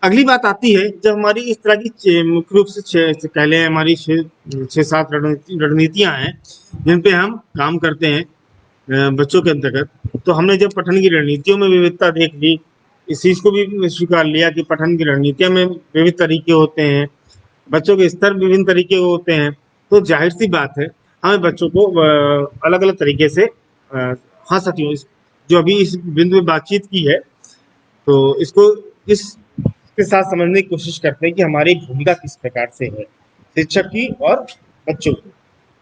अगली बात आती है जब हमारी इस तरह की मुख्य रूप से कह लें हमारी 6-7 रणनीतियां हैं जिन पे हम काम करते हैं बच्चों के अंतर्गत। तो हमने जब पठन की रणनीतियों में विविधता देख ली, इस चीज को भी स्वीकार लिया कि पठन की रणनीतियों में विविध तरीके होते हैं, बच्चों के स्तर विभिन्न तरीके होते हैं, तो जाहिर सी बात है हमें बच्चों को अलग अलग तरीके से हाँ साथियों जो अभी इस बिंदु में बातचीत की है तो इसको इसके साथ समझने की कोशिश करते हैं कि हमारी भूमिका किस प्रकार से है शिक्षक की और बच्चों की।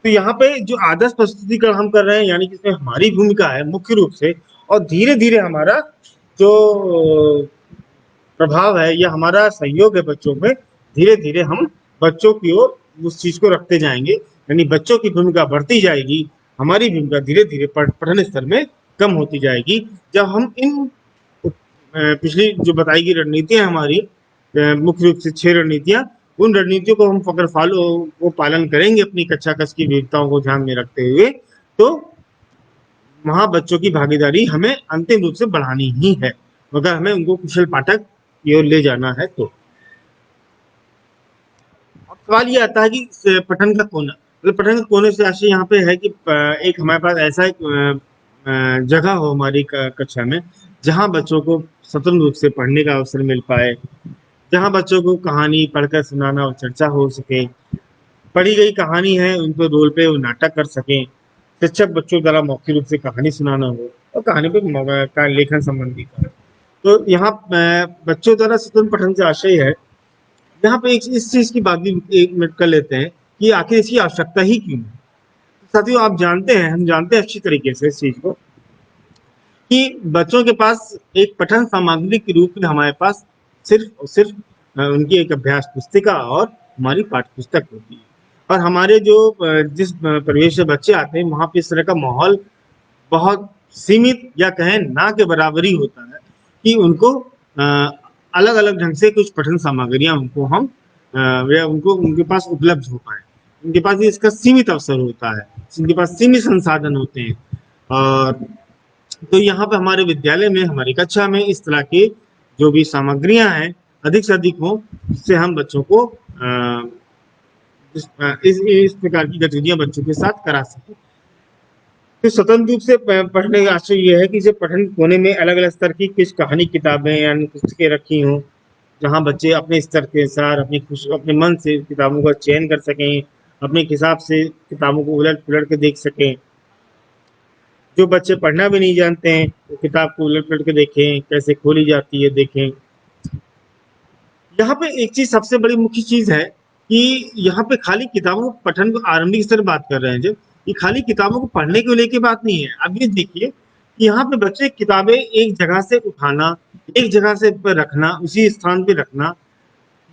तो यहाँ पे जो आदर्श प्रस्तुतिकरण हम कर रहे हैं यानी कि इसमें हमारी भूमिका है मुख्य रूप से और धीरे धीरे हमारा जो प्रभाव है या हमारा सहयोग है बच्चों में, धीरे धीरे हम बच्चों की ओर उस चीज को रखते जाएंगे। यानी बच्चों की भूमिका बढ़ती जाएगी, हमारी भूमिका धीरे धीरे पठन स्तर में कम होती जाएगी। जब हम इन पिछली जो बताई गई रणनीतियां हमारी मुख्य रूप से 6 रणनीतियां, उन रणनीतियों को हम अगर वो पालन करेंगे अपनी कक्षा कक्ष की विविधताओं को ध्यान में रखते हुए तो वहां बच्चों की भागीदारी हमें अंतिम रूप से बढ़ानी ही है अगर हमें उनको कुशल पाठक की ओर ले जाना है तो। अब सवाल ये आता है कि पठन का कोना, मतलब पठन के कोने से आशय यहाँ पे है कि एक हमारे पास ऐसा एक जगह हो हमारी कक्षा में जहाँ बच्चों को स्वतंत्र रूप से पढ़ने का अवसर मिल पाए, जहाँ बच्चों को कहानी पढ़कर सुनाना और चर्चा हो सके, पढ़ी गई कहानी है उनको रोल पे वो नाटक कर सकें, शिक्षक बच्चों द्वारा मौखिक रूप से कहानी सुनाना हो और कहानी पे का लेखन संबंधी का। तो यहाँ बच्चों द्वारा स्वतंत्र पठन से आशय है, यहाँ पे एक इस चीज की बात भी 1 मिनट कर लेते हैं कि आखिर इसकी आवश्यकता ही क्यों है। साथियों आप जानते हैं, हम जानते हैं अच्छी तरीके से इस चीज को कि बच्चों के पास एक पठन सामग्री के रूप में हमारे पास सिर्फ और सिर्फ उनकी एक अभ्यास पुस्तिका और हमारी पाठ्य पुस्तक होती है। और हमारे जो जिस परिवेश से बच्चे आते हैं वहाँ पे इस तरह का माहौल बहुत सीमित या कहें ना के बराबर ही होता है कि उनको अलग अलग ढंग से कुछ पठन सामग्रियां उनको हम या उनको उनके पास उपलब्ध हो पाए। उनके पास इसका सीमित अवसर होता है, उनके पास सीमित संसाधन होते हैं। और तो यहाँ पे हमारे विद्यालय में हमारी कक्षा में इस तरह की जो भी सामग्रियां हैं अधिक से अधिक हो, जिससे हम बच्चों को इस प्रकार की गतिविधियां बच्चों के साथ करा सकें। तो स्वतंत्र रूप से पढ़ने का आशय ये है कि जब पठन कोने में अलग अलग स्तर की कुछ कहानी किताबें या पुस्तकें रखी हों, जहाँ बच्चे अपने स्तर के अनुसार अपने मन से किताबों का चयन कर सकें, अपने हिसाब से किताबों को उलट पुलट के देख सकें। जो बच्चे पढ़ना भी नहीं जानते हैं वो किताब को उलट पुलट के देखें, कैसे खोली जाती है देखें। यहाँ पे एक चीज सबसे बड़ी मुख्य चीज है कि यहाँ पे खाली किताबों को पठन को आरंभिक स्तर बात कर रहे हैं, जब ये खाली किताबों को पढ़ने को लेके बात नहीं है। अब ये देखिए कि यहाँ पे बच्चे किताबें एक जगह से उठाना, एक जगह से रखना, उसी स्थान पे रखना,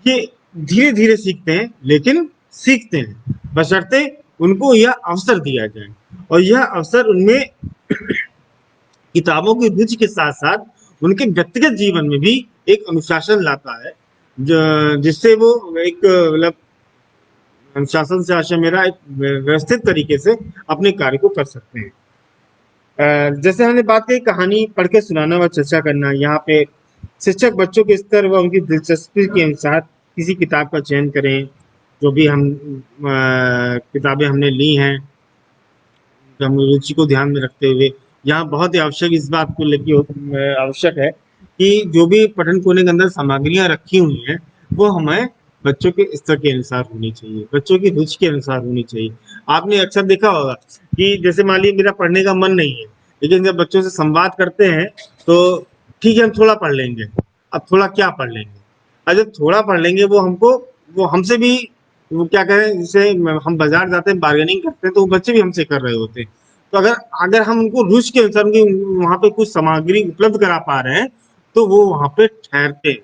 ये धीरे धीरे सीखते हैं, लेकिन सीखते हैं बशर्ते उनको यह अवसर दिया जाए। और यह अवसर उनमें किताबों की रुचि के साथ साथ उनके व्यक्तिगत जीवन में भी एक अनुशासन लाता है, जिससे वो एक मतलब अनुशासन से आशय मेरा एक व्यवस्थित तरीके से अपने कार्य को कर सकते हैं। जैसे हमने बात की कहानी पढ़ के सुनाना व चर्चा करना, यहाँ पे शिक्षक बच्चों के स्तर व उनकी दिलचस्पी के अनुसार किसी किताब का चयन करें। जो भी हम किताबें हमने ली हैं हम रुचि को ध्यान में रखते हुए, यहाँ बहुत ही आवश्यक इस बात को लेके आवश्यक है कि जो भी पठन कोने के अंदर सामग्रियां रखी हुई हैं वो हमें बच्चों के स्तर के अनुसार होनी चाहिए, बच्चों की रुचि के अनुसार होनी चाहिए। आपने अक्सर देखा होगा कि जैसे मान लीजिए मेरा पढ़ने का मन नहीं है, लेकिन जब बच्चों से संवाद करते हैं तो ठीक है हम थोड़ा पढ़ लेंगे, अब थोड़ा क्या पढ़ लेंगे, और जब थोड़ा पढ़ लेंगे वो हमसे भी वो क्या करें, जैसे हम बाजार जाते हैं बार्गेनिंग करते हैं तो वो बच्चे भी हमसे कर रहे होते हैं। तो अगर अगर हम उनको रुचि के अनुसार उनकी वहां पे कुछ सामग्री उपलब्ध करा पा रहे हैं तो वो वहां पे ठहरते हैं,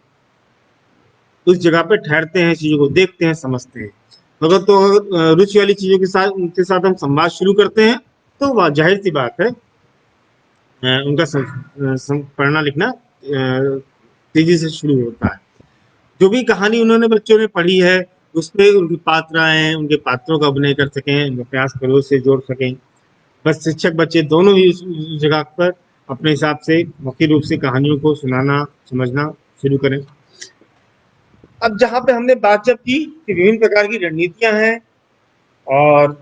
उस जगह पे ठहरते हैं, चीजों को देखते हैं, समझते हैं। अगर तो रुचि वाली चीजों के साथ उनके साथ हम संवाद शुरू करते हैं तो जाहिर सी बात है उनका पढ़ना लिखना तेजी से शुरू होता है। जो भी कहानी उन्होंने बच्चों ने पढ़ी है उस पर उनकी पात्राएं उनके पात्रों का अभिनय कर सकें, अभ्यास पड़ोस से जोड़ सकें। बस शिक्षक बच्चे दोनों ही उस जगह पर अपने हिसाब से मुख्य रूप से कहानियों को सुनाना समझना शुरू करें। अब जहाँ पे हमने बात जब की कि विभिन्न प्रकार की रणनीतियां हैं और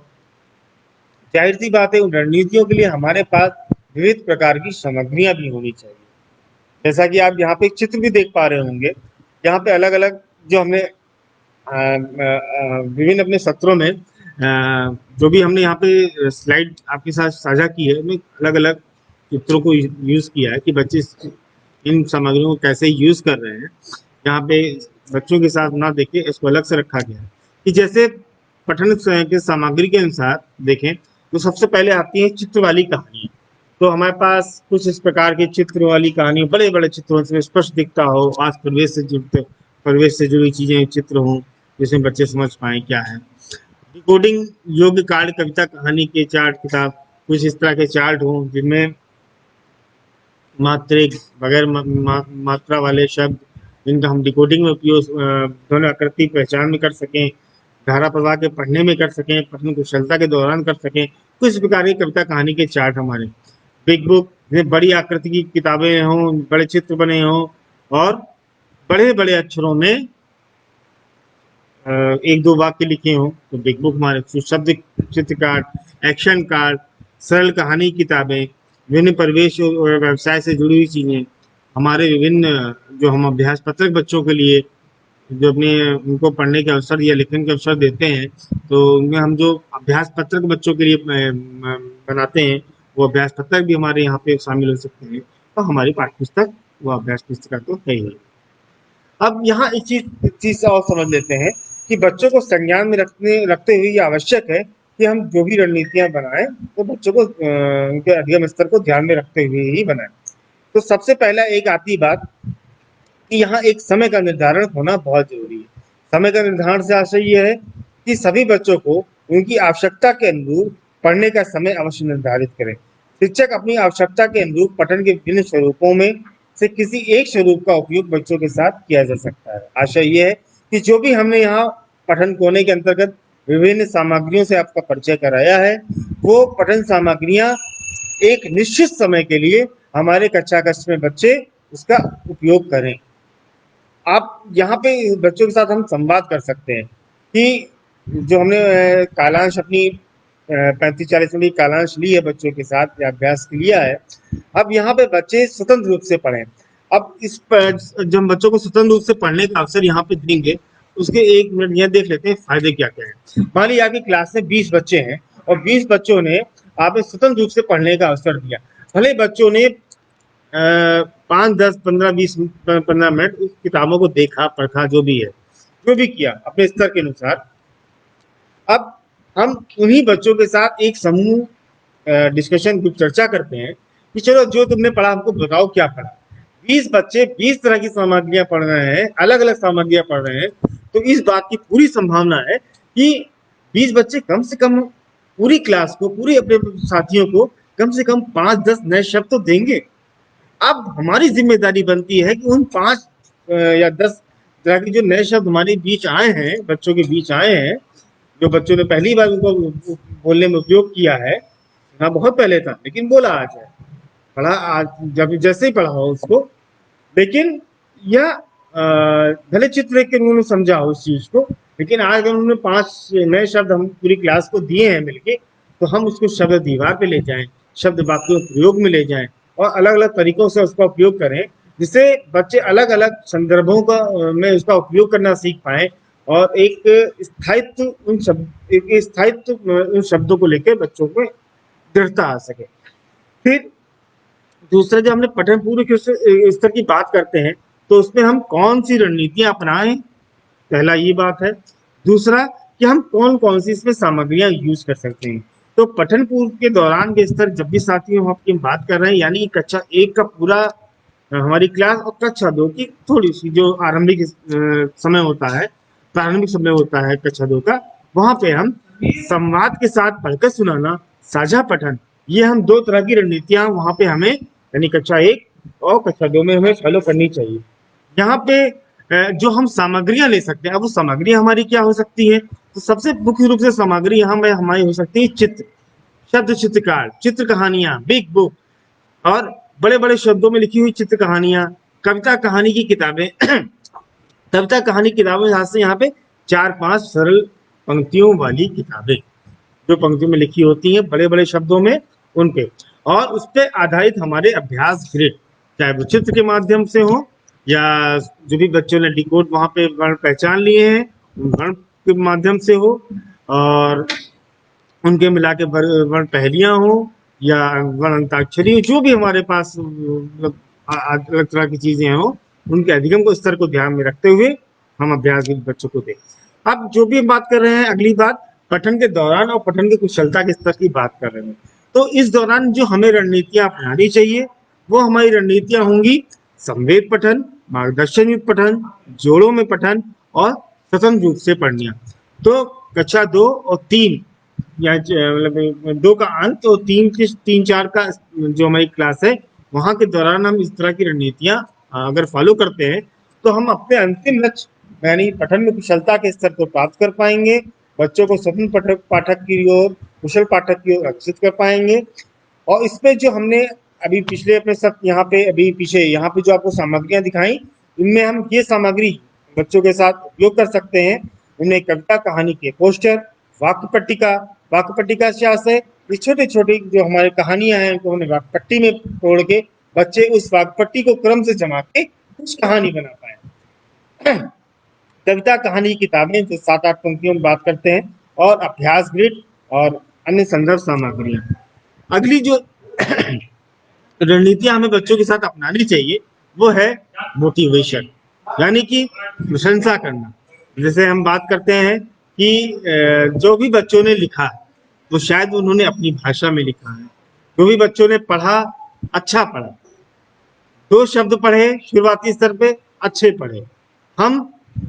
जाहिर सी बात है उन रणनीतियों के लिए हमारे पास विविध प्रकार की सामग्रियां भी होनी चाहिए। जैसा कि आप यहाँ पे एक चित्र भी देख पा रहे होंगे, यहाँ पे अलग अलग जो हमने विभिन्न अपने सत्रों में जो भी हमने यहाँ पे स्लाइड आपके साथ साझा की है उसमें अलग अलग चित्रों को यूज किया है कि बच्चे इन सामग्रियों को कैसे यूज कर रहे हैं। यहाँ पे बच्चों के साथ ना देखे इसको अलग से रखा गया है कि जैसे पठन के सामग्री के अनुसार देखें तो सबसे पहले आती है चित्र वाली कहानी। तो हमारे पास कुछ इस प्रकार के चित्र वाली कहानी, बड़े बड़े चित्रों से स्पष्ट दिखता हो, आज परिवेश से जुड़ी चीजें चित्र हों जिसमें बच्चे समझ पाए क्या है। डिकोडिंग योग्य कार्ड कविता कहानी के चार्ट किताब कुछ इस तरह के चार्ट हों जिनमें मात्रिक बगैर मात्रा वाले शब्द जिनका हम डिकोडिंग में उपयोग ध्वनि आकृति पहचान में कर सकें, धारा प्रवाह के पढ़ने में कर सकें, पठन कुशलता के दौरान कर सकें। कुछ प्रकार की कविता कहानी के चार्ट हमारे बिग बुक में बड़ी आकृति की किताबें हों, बड़े चित्र बने हों और बड़े बड़े अक्षरों में एक दो वाक्य लिखे हों तो बिग बुक हमारे शब्द चित्र कार्ड, एक्शन कार्ड, सरल कहानी किताबें, विभिन्न परिवेश और व्यवसाय से जुड़ी हुई चीजें, हमारे विभिन्न जो हम अभ्यास पत्रक बच्चों के लिए जो अपने उनको पढ़ने के अवसर या लिखने के अवसर देते हैं तो उनमें हम जो अभ्यास पत्रक बच्चों के लिए बनाते हैं, वो अभ्यास पत्रक भी हमारे यहाँ पे शामिल हो सकते हैं। तो हमारी पाठ्य पुस्तक वो अभ्यास पुस्तक तो है ही। अब यहाँ एक चीज से और समझ लेते हैं कि बच्चों को संज्ञान में रखते हुए ये आवश्यक है कि हम जो भी रणनीतियां बनाएं तो बच्चों को उनके अधिगम स्तर को ध्यान में रखते हुए ही बनाएं। तो सबसे पहला एक आती बात कि यहाँ एक समय का निर्धारण होना बहुत जरूरी है। समय का निर्धारण से आशय ये है कि सभी बच्चों को उनकी आवश्यकता के अनुरूप पढ़ने का समय अवश्य निर्धारित करें। शिक्षक अपनी आवश्यकता के अनुरूप पठन के विभिन्न स्वरूपों में से किसी एक स्वरूप का उपयोग बच्चों के साथ किया जा सकता है। आशय ये है कि जो भी हमने यहाँ पठन कोने के अंतर्गत विभिन्न सामग्रियों से आपका परिचय कराया है, वो पठन सामग्रियां एक निश्चित समय के लिए हमारे कक्षा कक्ष में बच्चे उसका उपयोग करें। आप यहाँ पे बच्चों के साथ हम संवाद कर सकते हैं कि जो हमने कालांश अपनी 35-40 मिनट की कालांश ली है बच्चों के साथ या अभ्यास लिया है, अब यहाँ पे बच्चे स्वतंत्र रूप से पढ़ें। अब इस पर जब हम बच्चों को स्वतंत्र रूप से पढ़ने का अवसर यहाँ पे देंगे, उसके 1 मिनट यह देख लेते हैं फायदे क्या क्या है। मान लीजिए आपकी क्लास में 20 बच्चे हैं और 20 बच्चों ने आपने स्वतंत्र रूप से पढ़ने का अवसर दिया। भले बच्चों ने 5, 10, 15, 20, 15 मिनट उस किताबों को देखा, पढ़ा, जो भी है, जो भी किया अपने स्तर के अनुसार। अब हम उन्हीं बच्चों के साथ एक समूह डिस्कशन ग्रुप चर्चा करते हैं कि चलो जो तुमने पढ़ा हमको बताओ क्या पढ़ा। 20 बच्चे 20 तरह की सामग्रियां पढ़ रहे हैं, अलग अलग सामग्रियां पढ़ रहे हैं, तो इस बात की पूरी संभावना है कि 20 बच्चे कम से कम पूरी क्लास को, पूरे अपने साथियों को कम से कम 5-10 नए शब्द तो देंगे। अब हमारी जिम्मेदारी बनती है कि उन 5 या 10 तरह के जो नए शब्द हमारे बीच आए हैं, बच्चों के बीच आए हैं, जो बच्चों ने पहली बार उनको बोलने में उपयोग किया है, हाँ बहुत पहले था लेकिन बोला आज है, पढ़ा आज जब जैसे ही पढ़ा हो उसको, लेकिन यह भले चित्र देख के उन्होंने समझा हो उस चीज को, लेकिन आज अगर उन्होंने 5 नए शब्द हम पूरी क्लास को दिए हैं मिलके, तो हम उसको शब्द दीवार पे ले जाएं, शब्द वाक्यों प्रयोग में ले जाएं और अलग अलग तरीकों से उसका उपयोग करें, जिससे बच्चे अलग अलग संदर्भों का में उसका उपयोग करना सीख पाए और एक स्थायित्व उन शब्दों को लेकर बच्चों को दृढ़ता आ सके। फिर दूसरा, जब हमने पठन पूर्व के स्तर की बात करते हैं तो उसमें हम कौन सी रणनीतियां अपनाएं, पहला ये बात है। दूसरा कि हम कौन कौन सी इसमें सामग्रियां यूज कर सकते हैं। तो पठन पूर्व के दौरान के स्तर जब भी साथियों हम आपकी बात कर रहे हैं, यानी कक्षा 1 का पूरा हमारी क्लास और कक्षा 2 की थोड़ी सी जो आरंभिक समय होता है, प्रारंभिक समय होता है कक्षा 2 का, वहां पे हम संवाद के साथ पढ़कर सुनाना, साझा पठन, ये हम 2 तरह की रणनीतियां वहां पे हमें, यानी कक्षा 1 और कक्षा 2 में हमें फॉलो करनी चाहिए। यहाँ पे जो हम सामग्रियां ले सकते हैं, अब वो सामग्री हमारी क्या हो सकती है, तो सबसे मुख्य रूप से सामग्री यहाँ में हमारी हो सकती है चित्र, शब्द चित्रकार, चित्र कहानियां, बिग बुक और बड़े बड़े शब्दों में लिखी हुई चित्र कहानियां, कविता कहानी की किताबें कविता कहानी किताबें से यहाँ पे 4-5 सरल पंक्तियों वाली किताबें जो पंक्तियों में लिखी होती हैं बड़े बड़े शब्दों में, उन पे, और उस पर आधारित हमारे अभ्यास ग्रिड, चाहे वो चित्र के माध्यम से हो या जो भी बच्चों ने डिकोड वहां पे वर्ण पहचान लिए हैं उन वर्ण के माध्यम से हो, और उनके मिला के वर्ण पहेलियां हो या वर्ण अंताक्षरी, जो भी हमारे पास मतलब अलग तरह की चीजें हो, उनके अधिगम को स्तर को ध्यान में रखते हुए हम अभ्यास बच्चों को दें। अब जो भी हम बात कर रहे हैं, अगली बात पठन के दौरान और पठन की कुशलता के स्तर की बात कर रहे हैं। तो इस दौरान जो हमें रणनीतियां अपनानी चाहिए, वो हमारी रणनीतियां होंगी संवेद पठन, मार्गदर्शन युक्त पठन, जोड़ों में पठन और स्वतंत्र रूप से पढ़निया। तो कक्षा 2 और 3 या मतलब 2 का अंत और 3-4 का जो हमारी क्लास है, वहां के दौरान हम इस तरह की रणनीतियां अगर फॉलो करते हैं तो हम अपने अंतिम लक्ष्य यानी पठन में कुशलता के स्तर को प्राप्त कर पाएंगे, बच्चों को स्वतंत्र पाठक की ओर, कुशल पाठक की ओर आकर्षित कर पाएंगे। और इसमें जो हमने अभी पिछले अपने सब यहाँ पे अभी पीछे यहाँ पे जो आपको सामग्रियां दिखाई, इनमें हम ये सामग्री बच्चों के साथ उपयोग कर सकते हैं। उन्हें कविता कहानी के पोस्टर, वाक्य पट्टिका से आशय ये छोटे छोटे जो हमारे कहानियां हैं उनको हमने वाक्य पट्टी में तोड़ के बच्चे उस वाक्य पट्टी को क्रम से जमा के कुछ कहानी बना पाए। कविता कहानी की किताबें जो 7-8 पंक्तियों में बात करते हैं और अभ्यास ग्रिड और अन्य संदर्भ सामग्रियां। अगली जो रणनीतियां हमें बच्चों के साथ अपनानी चाहिए वो है मोटिवेशन, यानी कि प्रशंसा करना। जैसे हम बात करते हैं कि जो भी बच्चों ने लिखा वो शायद उन्होंने अपनी भाषा में लिखा है, जो भी बच्चों ने पढ़ा अच्छा पढ़ा, दो शब्द पढ़े शुरुआती स्तर पे अच्छे पढ़े, हम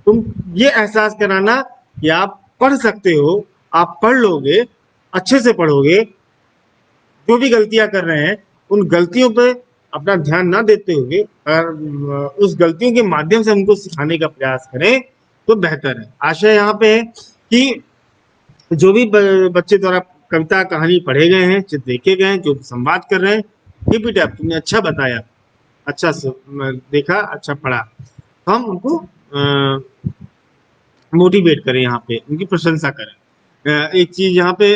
तुम ये एहसास कराना कि आप पढ़ सकते हो, आप पढ़ लोगे, अच्छे से पढ़ोगे, जो भी गलतियां कर रहे हैं उन गलतियों पे अपना ध्यान ना देते हुए उस गलतियों के माध्यम से हमको सिखाने का प्रयास करें तो बेहतर है। आशय यहाँ पे है कि जो भी बच्चे द्वारा कविता कहानी पढ़े गए हैं, चित्र देखे गए हैं, जो संवाद कर रहे हैं, कीप इट अप, तुमने अच्छा बताया, अच्छा देखा, अच्छा पढ़ा, हम उनको मोटिवेट करें, यहाँ पे उनकी प्रशंसा करें। एक चीज यहाँ पे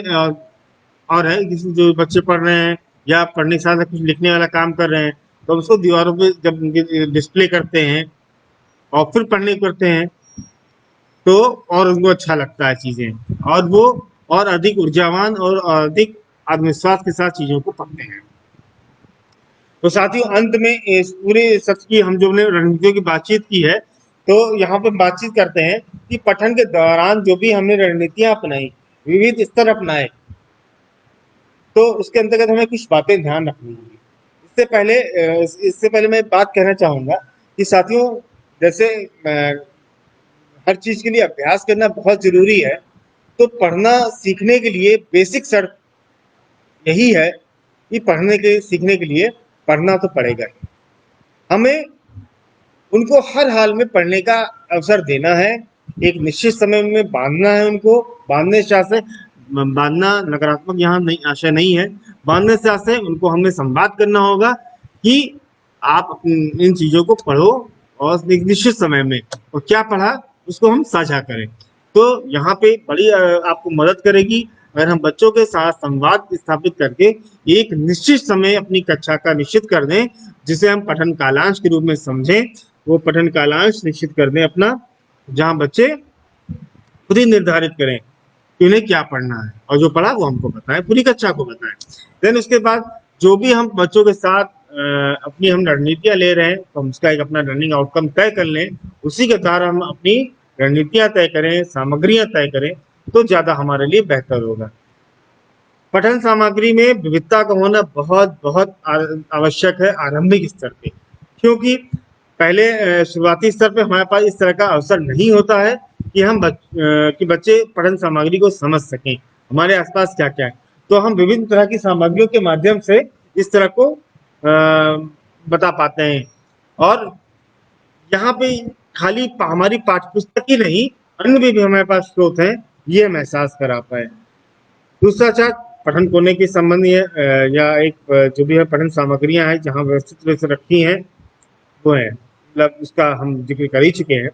और है, किसी जो बच्चे पढ़ रहे हैं या पढ़ने के साथ कुछ लिखने वाला काम कर रहे हैं तो हम उसको दीवारों पे जब डिस्प्ले करते हैं और फिर पढ़ने करते हैं तो और उनको अच्छा लगता है चीजें, और वो और अधिक ऊर्जावान और अधिक आत्मविश्वास के साथ चीजों को पढ़ते हैं। तो साथियों, अंत में इस पूरे सत्र की हम जो ने रणनीतियों की बातचीत की है, तो यहाँ पे बातचीत करते हैं कि पठन के दौरान जो भी हमने रणनीतियां अपनाई, विविध स्तर अपनाए, तो उसके अंतर्गत हमें कुछ बातें ध्यान रखनी होगी। इससे पहले मैं बात कहना चाहूंगा कि साथियों, जैसे हर चीज के लिए अभ्यास करना बहुत जरूरी है, तो पढ़ना सीखने के लिए बेसिक शर्त यही है कि पढ़ने के सीखने के लिए पढ़ना तो पड़ेगा ही। हमें उनको हर हाल में पढ़ने का अवसर देना है, एक निश्चित समय में बांधना है उनको। बांधना नकारात्मक यहाँ नहीं, आशय नहीं है। बांधने से आशय उनको हमें संवाद करना होगा कि आप इन चीजों को पढ़ो और एक निश्चित समय में, और क्या पढ़ा उसको हम साझा करें। तो यहाँ पे बड़ी आपको मदद करेगी अगर हम बच्चों के साथ संवाद स्थापित करके एक निश्चित समय अपनी कक्षा का निश्चित कर दें, जिसे हम पठन कालांश के रूप में समझें। वो पठन कालांश निश्चित कर दें अपना, जहाँ बच्चे खुद ही निर्धारित करें कि उन्हें क्या पढ़ना है, और जो पढ़ा वो हमको बताएं, पूरी कक्षा को बताएं। देन उसके बाद जो भी हम बच्चों के साथ अपनी हम रणनीतियां ले रहे हैं, तो हम उसका एक अपना रनिंग आउटकम तय कर लें, उसी के द्वारा हम अपनी रणनीतियां तय करें, सामग्रियां तय करें, तो ज्यादा हमारे लिए बेहतर होगा। पठन सामग्री में विविधता का होना बहुत बहुत आवश्यक है आरंभिक स्तर पे, क्योंकि पहले शुरुआती स्तर पे हमारे पास इस तरह का अवसर नहीं होता है कि कि बच्चे पठन सामग्री को समझ सकें, हमारे आसपास क्या क्या है। तो हम विभिन्न तरह की सामग्रियों के माध्यम से इस तरह को बता पाते हैं। और यहाँ पे खाली हमारी पाठ्य पुस्तक ही नहीं, अन्य भी हमारे पास स्रोत हैं, ये हम एहसास करा पाए। दूसरा चार्ट पठन कोने के संबंधी है, या एक जो भी है पठन सामग्रियां हैं जहाँ व्यवस्थित रूप से रखी हैं वो है, मतलब उसका हम जिक्र कर ही चुके हैं।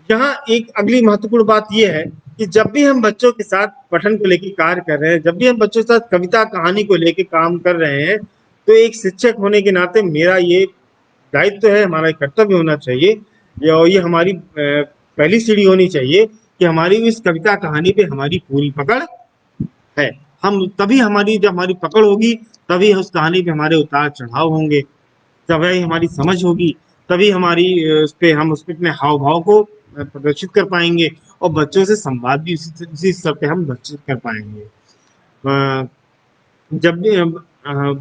यहाँ एक अगली महत्वपूर्ण बात यह है कि जब भी हम बच्चों के साथ पठन को लेकर कार्य कर रहे हैं, जब भी हम बच्चों के साथ कविता कहानी को लेकर काम कर रहे हैं, तो एक शिक्षक होने के नाते मेरा ये दायित्व है, हमारा कर्तव्य होना चाहिए, और ये हमारी पहली सीढ़ी होनी चाहिए कि हमारी इस कविता कहानी पे हमारी पूरी पकड़ है। हम तभी जब हमारी पकड़ होगी, तभी उस कहानी पे हमारे उतार चढ़ाव होंगे, तभी हमारी समझ होगी, तभी हमारी हम उस पे अपने हाव भाव को प्रदर्शित कर पाएंगे, और बच्चों से संवाद भी उसी स्तर पे हम बातचीत कर पाएंगे। जब भी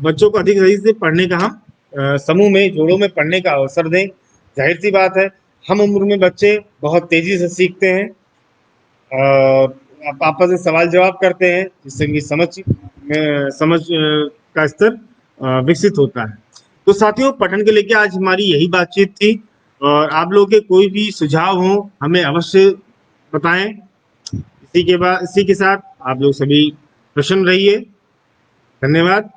बच्चों को अधिक सही से पढ़ने का हम समूह में, जोड़ों में पढ़ने का अवसर दें। जाहिर सी बात है, हम उम्र में बच्चे बहुत तेजी से सीखते हैं और आपस में सवाल जवाब करते हैं, जिससे उनकी समझ का स्तर विकसित होता है। तो साथियों, पठन के लेके आज हमारी यही बातचीत थी, और आप लोगों के कोई भी सुझाव हो हमें अवश्य बताएं। इसी के साथ आप लोग सभी प्रसन्न रहिए। धन्यवाद।